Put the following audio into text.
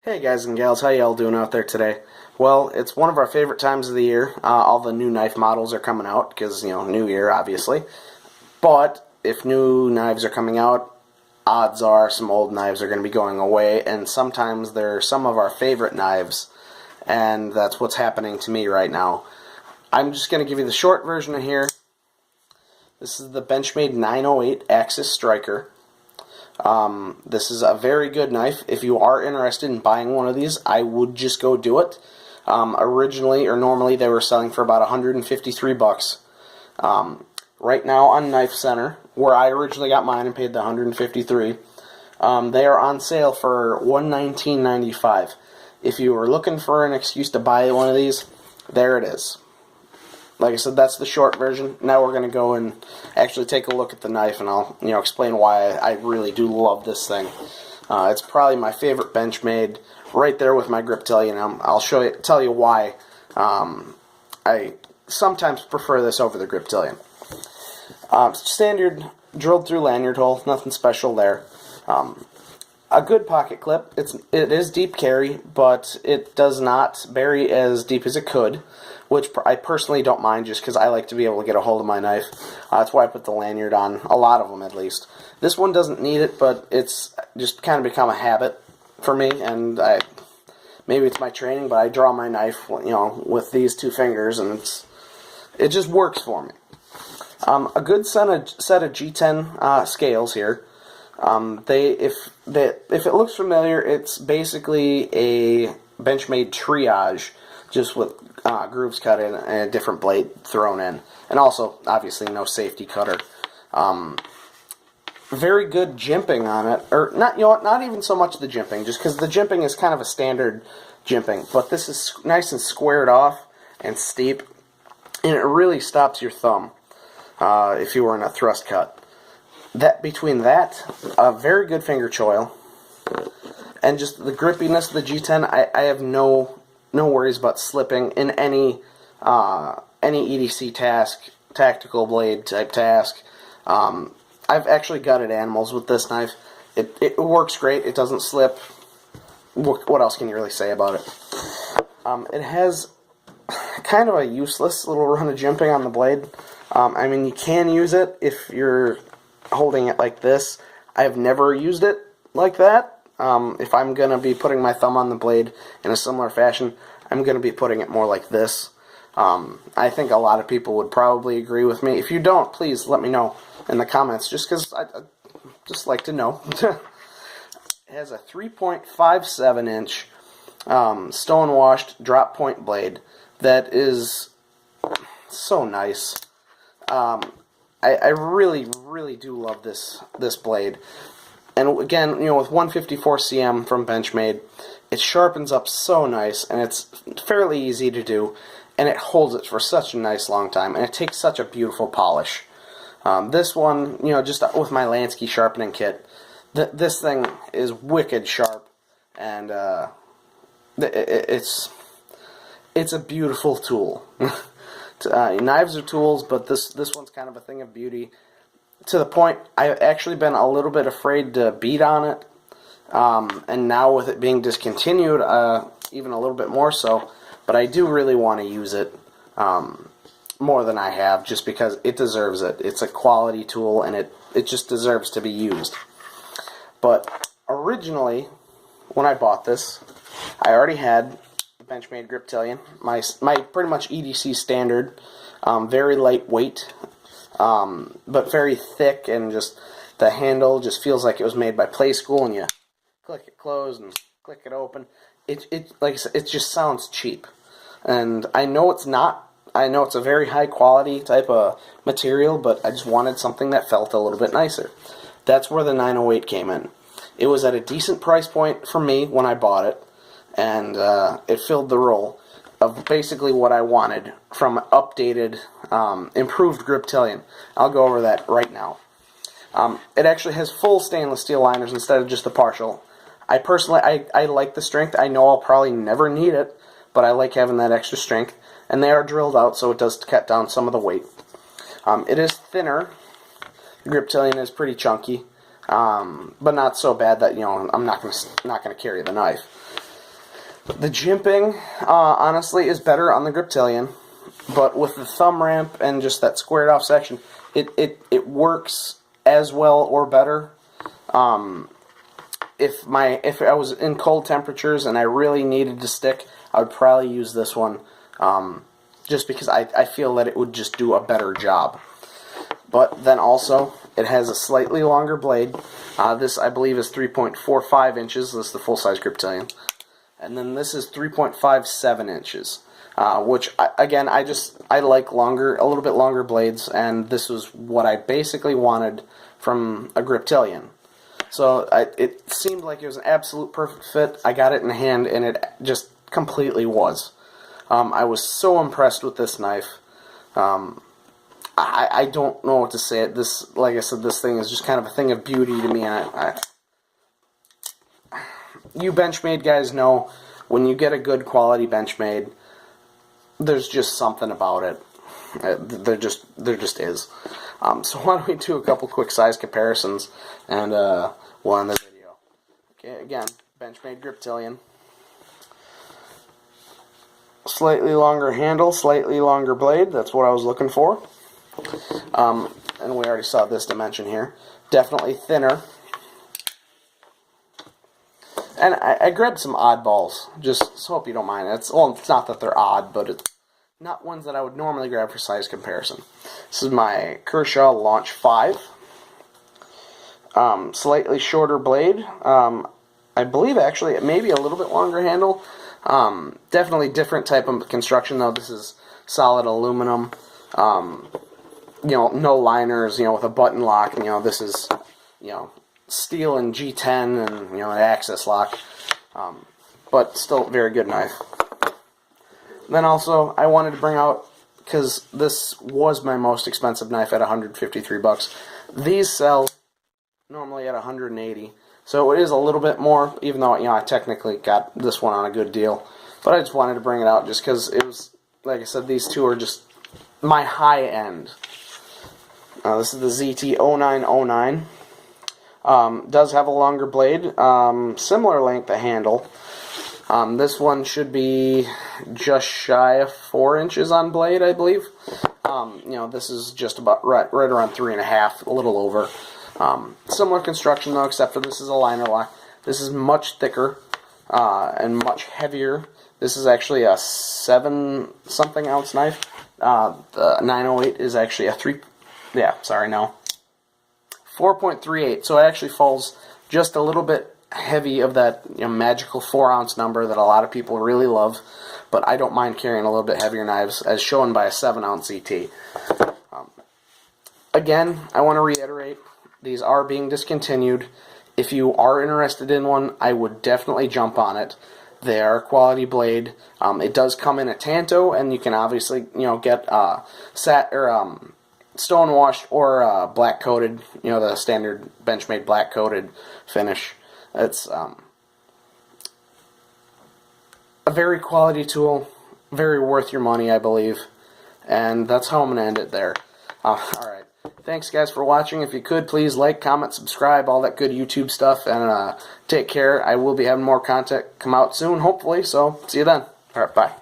Hey guys and gals, how y'all doing out there today? Well, it's one of our favorite times of the year. All the new knife models are coming out because, new year, obviously. But if new knives are coming out, odds are some old knives are going to be going away, and sometimes they're some of our favorite knives, and that's what's happening to me right now. I'm just going to give you the short version of here. This is the Benchmade 908 Axis Stryker. This is a very good knife. If you are interested in buying one of these, I would just go do it. Normally they were selling for about 153 bucks. Right now on Knife Center, where I originally got mine and paid the 153, they are on sale for $119.95. If you were looking for an excuse to buy one of these, there it is. Like I said, that's the short version. Now we're going to go and actually take a look at the knife, and I'll explain why I really do love this thing. It's probably my favorite Benchmade, right there with my Griptilian. I'll tell you why I sometimes prefer this over the Griptilian. Standard drilled through lanyard hole, nothing special there. A good pocket clip. It is deep carry, but it does not bury as deep as it could, which I personally don't mind just because I like to be able to get a hold of my knife. That's why I put the lanyard on, a lot of them at least. This one doesn't need it, but it's just kind of become a habit for me, and maybe it's my training, but I draw my knife, with these two fingers, and it just works for me. A good set of G10 scales here. If it looks familiar, it's basically a Benchmade triage, just with grooves cut in and a different blade thrown in, and also obviously no safety cutter. Very good jimping on it, or not. Not even so much the jimping, just because the jimping is kind of a standard jimping, but this is nice and squared off and steep, and it really stops your thumb if you were in a thrust cut. Between that, a very good finger choil, and just the grippiness of the G10, I have no worries about slipping in any EDC task, tactical blade type task. I've actually gutted animals with this knife. It works great. It doesn't slip. What else can you really say about it? It has kind of a useless little run of jimping on the blade. You can use it if you're holding it like this. I have never used it like that. If I'm going to be putting my thumb on the blade in a similar fashion, I'm going to be putting it more like this. I think a lot of people would probably agree with me. If you don't, please let me know in the comments, just because I just like to know. It has a 3.57 inch stone-washed drop point blade that is so nice. I really, really do love this blade. And again, with 154 cm from Benchmade, it sharpens up so nice, and it's fairly easy to do, and it holds it for such a nice long time, and it takes such a beautiful polish. This one, just with my Lansky sharpening kit, this thing is wicked sharp, and it's a beautiful tool. Knives are tools, but this one's kind of a thing of beauty. To the point, I've actually been a little bit afraid to beat on it, and now with it being discontinued, even a little bit more so, but I do really want to use it more than I have, just because it deserves it. It's a quality tool, and it just deserves to be used. But originally, when I bought this, I already had the Benchmade Griptilian, my pretty much EDC standard, very lightweight, but very thick, and just the handle just feels like it was made by Play School, and you click it closed and click it open. Like I said, it just sounds cheap, and I know it's not. I know it's a very high quality type of material, but I just wanted something that felt a little bit nicer. That's where the 908 came in. It was at a decent price point for me when I bought it, and it filled the role of basically what I wanted from an updated, improved Griptilian. I'll go over that right now. It actually has full stainless steel liners instead of just the partial. I personally, I like the strength. I know I'll probably never need it, but I like having that extra strength. And they are drilled out, so it does cut down some of the weight. It is thinner. The Griptilian is pretty chunky, but not so bad that I'm not going to carry the knife. The jimping, honestly, is better on the Griptilian, but with the thumb ramp and just that squared off section, it works as well or better. If I was in cold temperatures and I really needed to stick, I would probably use this one, just because I feel that it would just do a better job. But then also, it has a slightly longer blade. This, I believe, is 3.45 inches. This is the full-size Griptilian. And then this is 3.57 inches, which, again, I like longer, a little bit longer blades, and this was what I basically wanted from a Griptilian. So it seemed like it was an absolute perfect fit. I got it in hand, and it just completely was. I was so impressed with this knife. I don't know what to say. This, like I said, this thing is just kind of a thing of beauty to me. You Benchmade guys know when you get a good quality Benchmade, there's just something about it. There just is. So why don't we do a couple quick size comparisons, and we'll end the video. Okay, again, Benchmade Griptilian. Slightly longer handle, slightly longer blade. That's what I was looking for. And we already saw this dimension here. Definitely thinner. And I grabbed some oddballs, just so hope you don't mind. It's not that they're odd, but it's not ones that I would normally grab for size comparison. This is my Kershaw Launch 5. Slightly shorter blade. I believe actually maybe a little bit longer handle. Definitely different type of construction though. This is solid aluminum. No liners, with a button lock. This is, steel and G10 and, an access lock. But still very good knife. Then also, I wanted to bring out, because this was my most expensive knife at $153. These sell normally at $180. So it is a little bit more, even though, I technically got this one on a good deal. But I just wanted to bring it out just because it was, like I said, these two are just my high end. This is the ZT0909. Does have a longer blade, similar length of handle. This one should be just shy of 4 inches on blade, I believe. This is just about right around 3.5, a little over. Similar construction though, except for this is a liner lock. This is much thicker and much heavier. This is actually a 7-something ounce knife. The 908 is actually a 4.38. So it actually falls just a little bit heavy of that magical 4-ounce number that a lot of people really love. But I don't mind carrying a little bit heavier knives, as shown by a 7-ounce ZT. Again, I want to reiterate, these are being discontinued. If you are interested in one, I would definitely jump on it. They are a quality blade. It does come in a Tanto, and you can obviously get stone washed or black coated. The standard Benchmade black coated finish. It's a very quality tool, very worth your money, I believe. And that's how I'm going to end it there. Alright. Thanks, guys, for watching. If you could, please like, comment, subscribe, all that good YouTube stuff. And take care. I will be having more content come out soon, hopefully. So, see you then. Alright, bye.